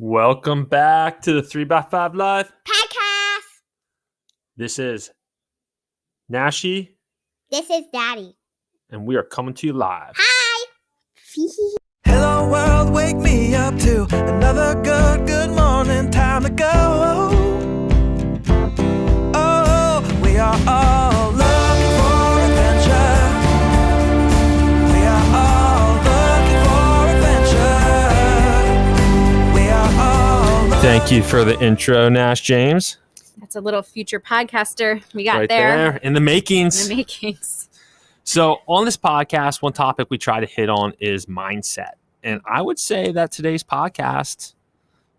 Welcome back to the 3x5 Live Podcast. This is Nashi, This is Daddy. and we are coming to you live. Hi. Hello world, wake me up to another good morning, time to go. Oh, we are all looking for adventure. We are all looking for adventure. We are all Thank you for the intro, Nash James. That's a little future podcaster we got Right there. in the makings. In the makings. So on this podcast, one topic we try to hit on is mindset. And I would say that today's podcast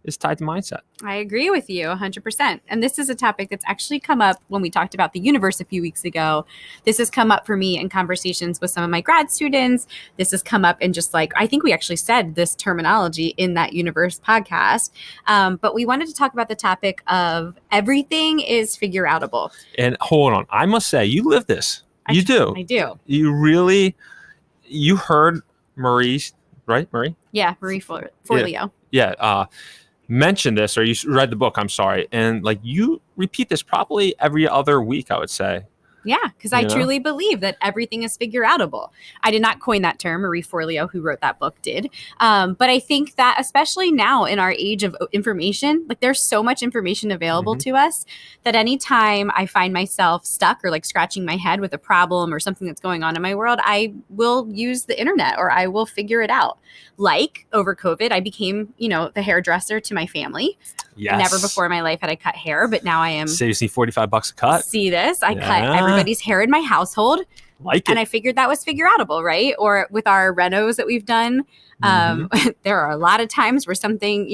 is tied to mindset. I agree with you 100%. And this is a topic that's actually come up when we talked about the universe a few weeks ago. This has come up for me in conversations with some of my grad students. This has come up in just like, I think we actually said this terminology in that universe podcast. But we wanted to talk about the topic of everything is figureoutable. And hold on, I must say, you live this. You do. I do. You heard Marie, right? Marie? Yeah, Marie Forleo. Yeah. Mention this, or you read the book, I'm sorry. And like you repeat this probably every other week, I would say. Yeah, because I truly believe that everything is figureoutable. I did not coin that term. Marie Forleo, who wrote that book, did. But I think that especially now in our age of information, like there's so much information available to us that anytime I find myself stuck or like scratching my head with a problem or something that's going on in my world, I will use the internet or I will figure it out. Like over COVID, I became, the hairdresser to my family. Yes. Never before in my life had I cut hair, but now I am. Saves me $45 a cut. See this? I cut everybody's hair in my household. Like it. And I figured that was figureoutable, right? Or with our renos that we've done, there are a lot of times where something,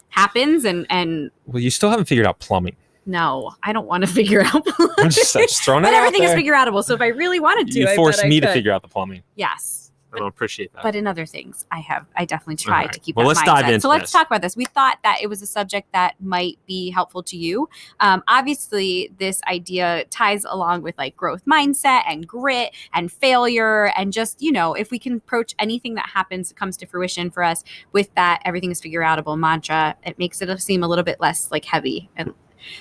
happens and Well, you still haven't figured out plumbing. no, I don't want to figure out plumbing. I'm just throwing it But out everything there. is figureoutable. So if I really wanted to, You forced me to figure out the plumbing. Yes. I don't appreciate that. But in other things, I definitely tried to keep Well, that let's mindset. dive into So let's this. talk about this. We thought that it was a subject that might be helpful to you. Obviously, this idea ties along with like growth mindset and grit and failure and just, if we can approach anything that happens, comes to fruition for us with that everything is figureoutable mantra, it makes it seem a little bit less like heavy. And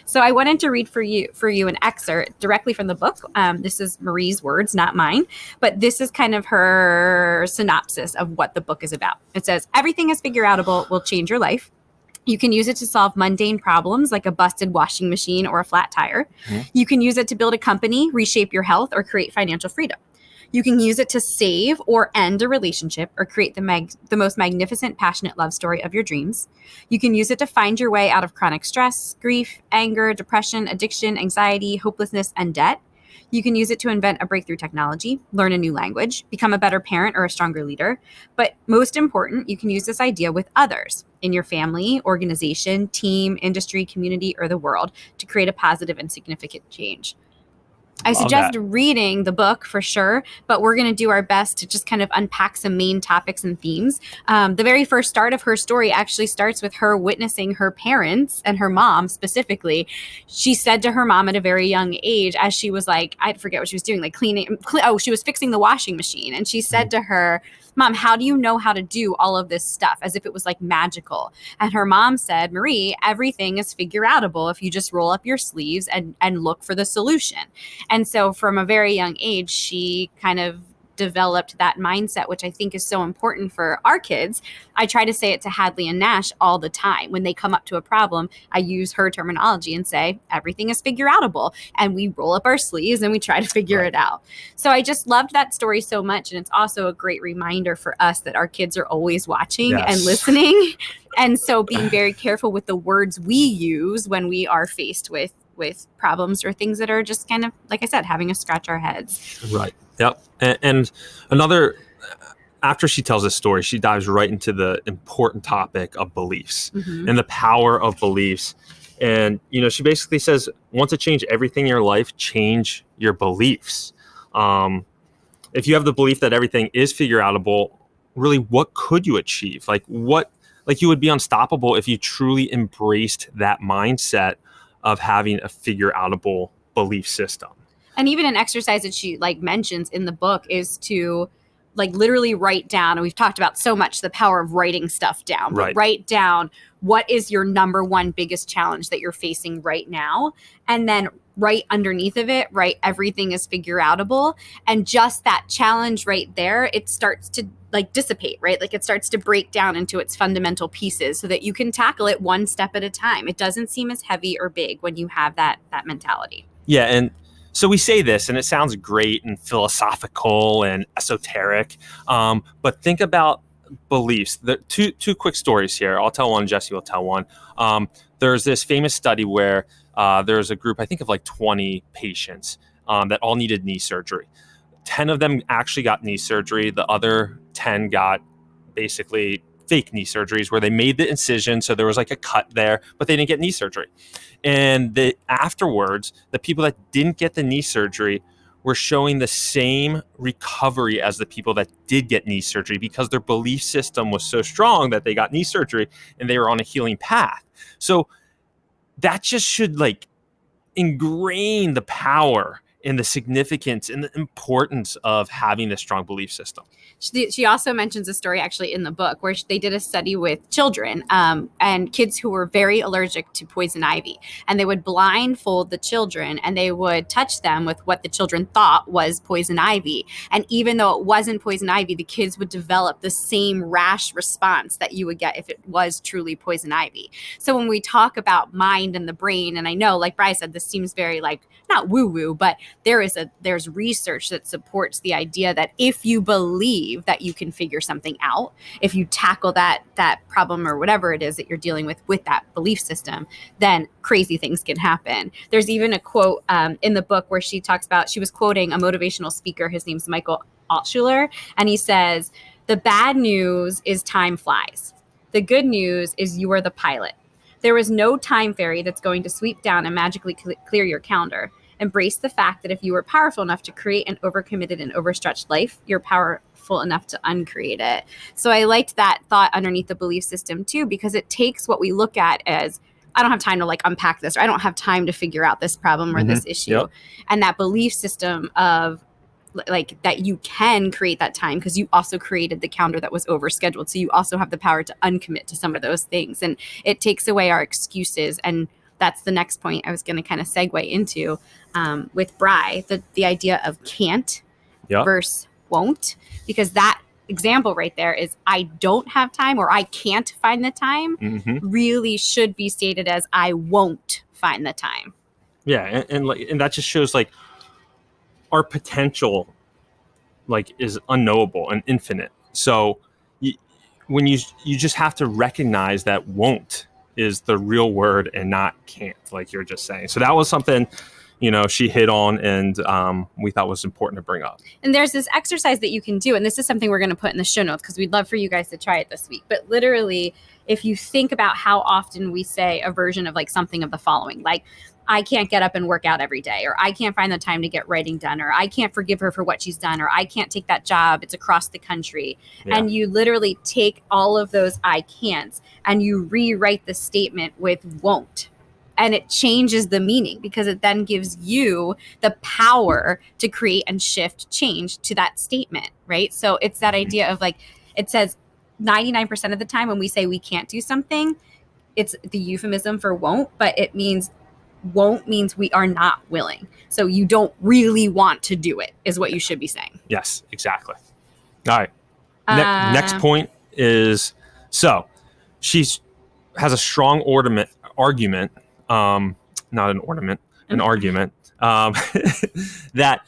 so I wanted to read for you an excerpt directly from the book. This is Marie's words, not mine, but this is kind of her synopsis of what the book is about. It says, everything is figureoutable will change your life. You can use it to solve mundane problems like a busted washing machine or a flat tire. You can use it to build a company, reshape your health, or create financial freedom. You can use it to save or end a relationship or create the most magnificent, passionate love story of your dreams. You can use it to find your way out of chronic stress, grief, anger, depression, addiction, anxiety, hopelessness, and debt. You can use it to invent a breakthrough technology, learn a new language, become a better parent or a stronger leader. But most important, you can use this idea with others in your family, organization, team, industry, community, or the world to create a positive and significant change. I suggest reading the book for sure, but we're going to do our best to just kind of unpack some main topics and themes. The very first start of her story actually starts with her witnessing her parents and her mom specifically. She said to her mom at a very young age, as she was like, I forget what she was doing, like she was fixing the washing machine. And she said to her, Mom, how do you know how to do all of this stuff? As if it was like magical. And her mom said, Marie, everything is figureoutable if you just roll up your sleeves and look for the solution. And so from a very young age, she kind of developed that mindset, which I think is so important for our kids. I try to say it to Hadley and Nash all the time. When they come up to a problem, I use her terminology and say, everything is figureoutable. And we roll up our sleeves and we try to figure it out. So I just loved that story so much. And it's also a great reminder for us that our kids are always watching and listening. And so being very careful with the words we use when we are faced with problems or things that are just kind of, like I said, having us scratch our heads. Right. Yep. And another, after she tells this story, she dives right into the important topic of beliefs and the power of beliefs. And, she basically says, want to change everything in your life, change your beliefs. If you have the belief that everything is figureoutable, really, what could you achieve? Like you would be unstoppable if you truly embraced that mindset of having a figureoutable belief system. And even an exercise that she mentions in the book is to like literally write down, and we've talked about so much the power of writing stuff down, but write down what is your number one biggest challenge that you're facing right now. And then right underneath of it, write everything is figureoutable. And just that challenge right there, it starts to like dissipate, right? Like it starts to break down into its fundamental pieces so that you can tackle it one step at a time. It doesn't seem as heavy or big when you have that mentality. Yeah. And so we say this and it sounds great and philosophical and esoteric, but think about beliefs. The two quick stories here. I'll tell one, Jessie will tell one. There's this famous study where there's a group, I think of like 20 patients that all needed knee surgery. 10 of them actually got knee surgery. The other 10 got basically fake knee surgeries where they made the incision. So there was like a cut there, but they didn't get knee surgery. And afterwards, the people that didn't get the knee surgery were showing the same recovery as the people that did get knee surgery because their belief system was so strong that they got knee surgery and they were on a healing path. So that just should like ingrain the power and the significance and the importance of having a strong belief system. She also mentions a story actually in the book where they did a study with children and kids who were very allergic to poison ivy. And they would blindfold the children and they would touch them with what the children thought was poison ivy. And even though it wasn't poison ivy, the kids would develop the same rash response that you would get if it was truly poison ivy. So when we talk about mind and the brain, and I know, like Bri said, this seems very like, not woo-woo, but there's research that supports the idea that if you believe that you can figure something out, if you tackle that problem or whatever it is that you're dealing with that belief system, then crazy things can happen. There's even a quote in the book where she talks about, she was quoting a motivational speaker. His name's Michael Altshuler, and he says, "The bad news is time flies. The good news is you are the pilot. There is no time fairy that's going to sweep down and magically clear your calendar. Embrace the fact that if you were powerful enough to create an overcommitted and overstretched life, you're powerful enough to uncreate it." So I liked that thought underneath the belief system too, because it takes what we look at as, I don't have time to like unpack this, or I don't have time to figure out this problem or this issue. Yep. And that belief system of like that you can create that time because you also created the calendar that was overscheduled. So you also have the power to uncommit to some of those things. And it takes away our excuses. And that's the next point I was going to kind of segue into with Bri, the idea of can't versus won't, because that example right there is I don't have time or I can't find the time really should be stated as I won't find the time. Yeah. And that just shows like our potential like is unknowable and infinite. So when you just have to recognize that won't is the real word and not can't, like you're just saying. So that was something, she hit on and we thought was important to bring up. And there's this exercise that you can do, and this is something we're going to put in the show notes because we'd love for you guys to try it this week. But literally, if you think about how often we say a version of like something of the following, like, I can't get up and work out every day, or I can't find the time to get writing done, or I can't forgive her for what she's done, or I can't take that job, it's across the country. Yeah. And you literally take all of those I can'ts and you rewrite the statement with won't. And it changes the meaning because it then gives you the power to create and shift change to that statement, right? So it's that idea of like, it says 99% of the time when we say we can't do something, it's the euphemism for won't, but it means won't means we are not willing. So you don't really want to do it is what you should be saying. Yes, exactly. All right. Next point is, so she has a strong argument, not an ornament, an argument, that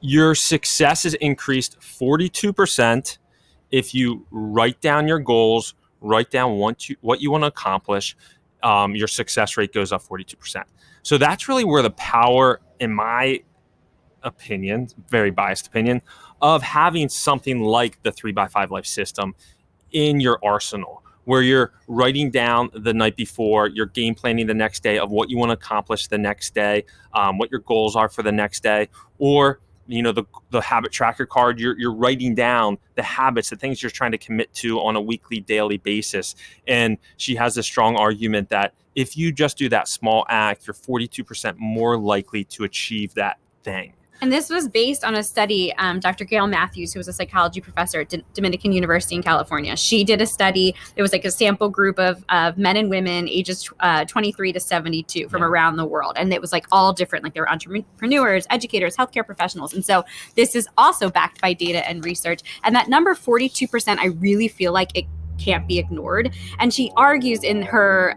your success is increased 42% if you write down your goals, write down what you want to accomplish. Your success rate goes up 42%. So that's really where the power, in my opinion, very biased opinion, of having something like the 3x5 life system in your arsenal, where you're writing down the night before, you're game planning the next day of what you want to accomplish the next day, what your goals are for the next day, or the habit tracker card, you're writing down the habits, the things you're trying to commit to on a weekly, daily basis. And she has a strong argument that if you just do that small act, you're 42% more likely to achieve that thing. And this was based on a study. Dr. Gail Matthews, who was a psychology professor at Dominican University in California, she did a study. It was like a sample group of men and women ages 23 to 72 from around the world. And it was like all different, like they were entrepreneurs, educators, healthcare professionals. And so this is also backed by data and research. And that number 42%, I really feel like it can't be ignored. And she argues in her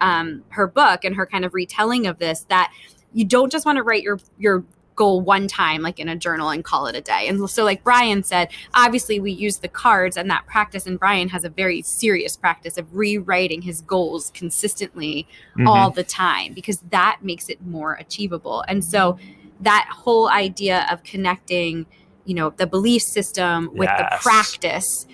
book and her kind of retelling of this that you don't just want to write your goal one time, like in a journal, and call it a day. And so like Brian said, obviously we use the cards and that practice, and Brian has a very serious practice of rewriting his goals consistently all the time, because that makes it more achievable. And so that whole idea of connecting, you know, the belief system with the practice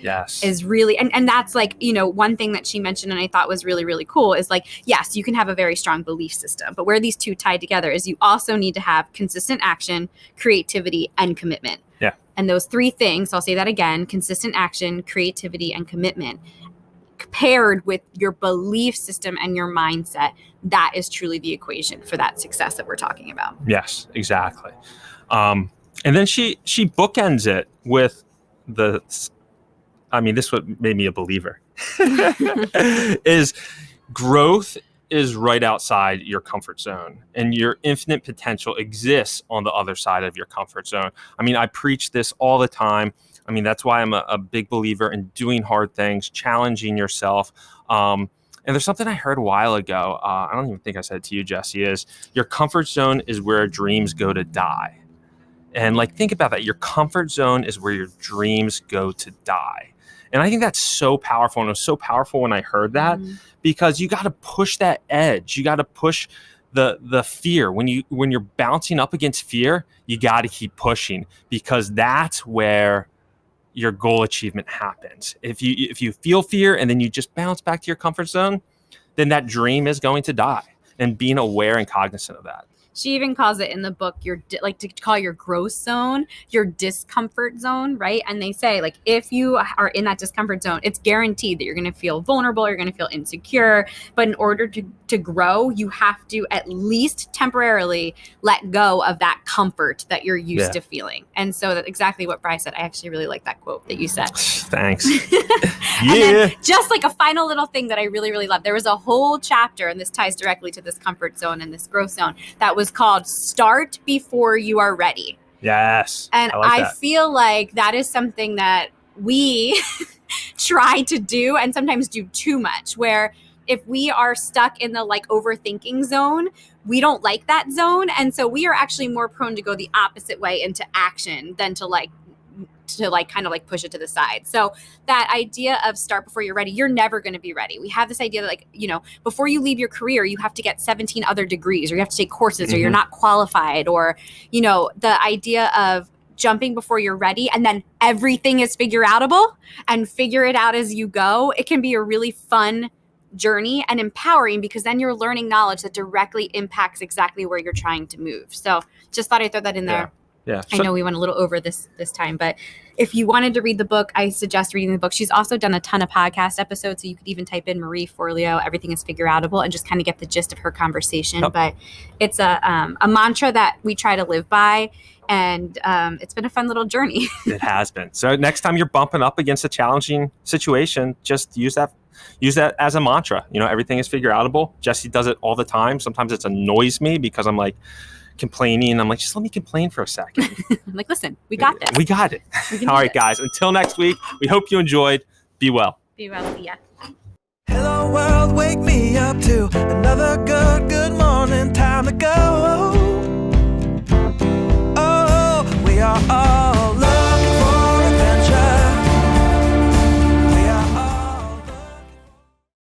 is really, and that's like, you know, one thing that she mentioned and I thought was really, really cool is like, yes, you can have a very strong belief system, but where these two tie together is you also need to have consistent action, creativity, and commitment. Yeah. And those three things, I'll say that again, consistent action, creativity, and commitment, paired with your belief system and your mindset, that is truly the equation for that success that we're talking about. Yes, exactly. And then she bookends it with this what made me a believer, is growth is right outside your comfort zone, and your infinite potential exists on the other side of your comfort zone. I mean, I preach this all the time. I mean, that's why I'm a big believer in doing hard things, challenging yourself. And there's something I heard a while ago. I don't even think I said it to you, Jessie, is your comfort zone is where dreams go to die. And like, think about that. Your comfort zone is where your dreams go to die. And I think that's so powerful. And it was so powerful when I heard that, because you got to push that edge. You got to push the fear. When you're bouncing up against fear, you got to keep pushing, because that's where your goal achievement happens. If you feel fear and then you just bounce back to your comfort zone, then that dream is going to die. And being aware and cognizant of that. She even calls it in the book, to call your growth zone, your discomfort zone, right? And they say, like, if you are in that discomfort zone, it's guaranteed that you're going to feel vulnerable, you're going to feel insecure. But in order to grow, you have to at least temporarily let go of that comfort that you're used to feeling. And so that's exactly what Bri said. I actually really like that quote that you said. Thanks. And then just like a final little thing that I really, really love. There was a whole chapter, and this ties directly to this comfort zone and this growth zone, that was called Start Before You Are Ready. Yes. And I feel like that is something that we try to do, and sometimes do too much, where if we are stuck in the like overthinking zone, we don't like that zone. And so we are actually more prone to go the opposite way into action than to kind of like push it to the side. So that idea of start before you're ready, you're never going to be ready. We have this idea that, like, you know, before you leave your career, you have to get 17 other degrees, or you have to take courses, or you're not qualified, or, you know, the idea of jumping before you're ready and then everything is figureoutable and figure it out as you go. It can be a really fun journey and empowering, because then you're learning knowledge that directly impacts exactly where you're trying to move. So just thought I'd throw that in there. Yeah. I know we went a little over this time, but if you wanted to read the book, I suggest reading the book. She's also done a ton of podcast episodes, so you could even type in Marie Forleo, Everything is Figureoutable, and just kind of get the gist of her conversation. But it's a mantra that we try to live by, and it's been a fun little journey. It has been. So next time you're bumping up against a challenging situation, just use that as a mantra. You know, everything is figureoutable. Jessie does it all the time. Sometimes it annoys me because I'm like complaining, and I'm like, just let me complain for a second. I'm like, listen, we got this. We got it. All right, guys. Until next week, we hope you enjoyed. Be well. Be well. See ya. Hello world, wake me up to another good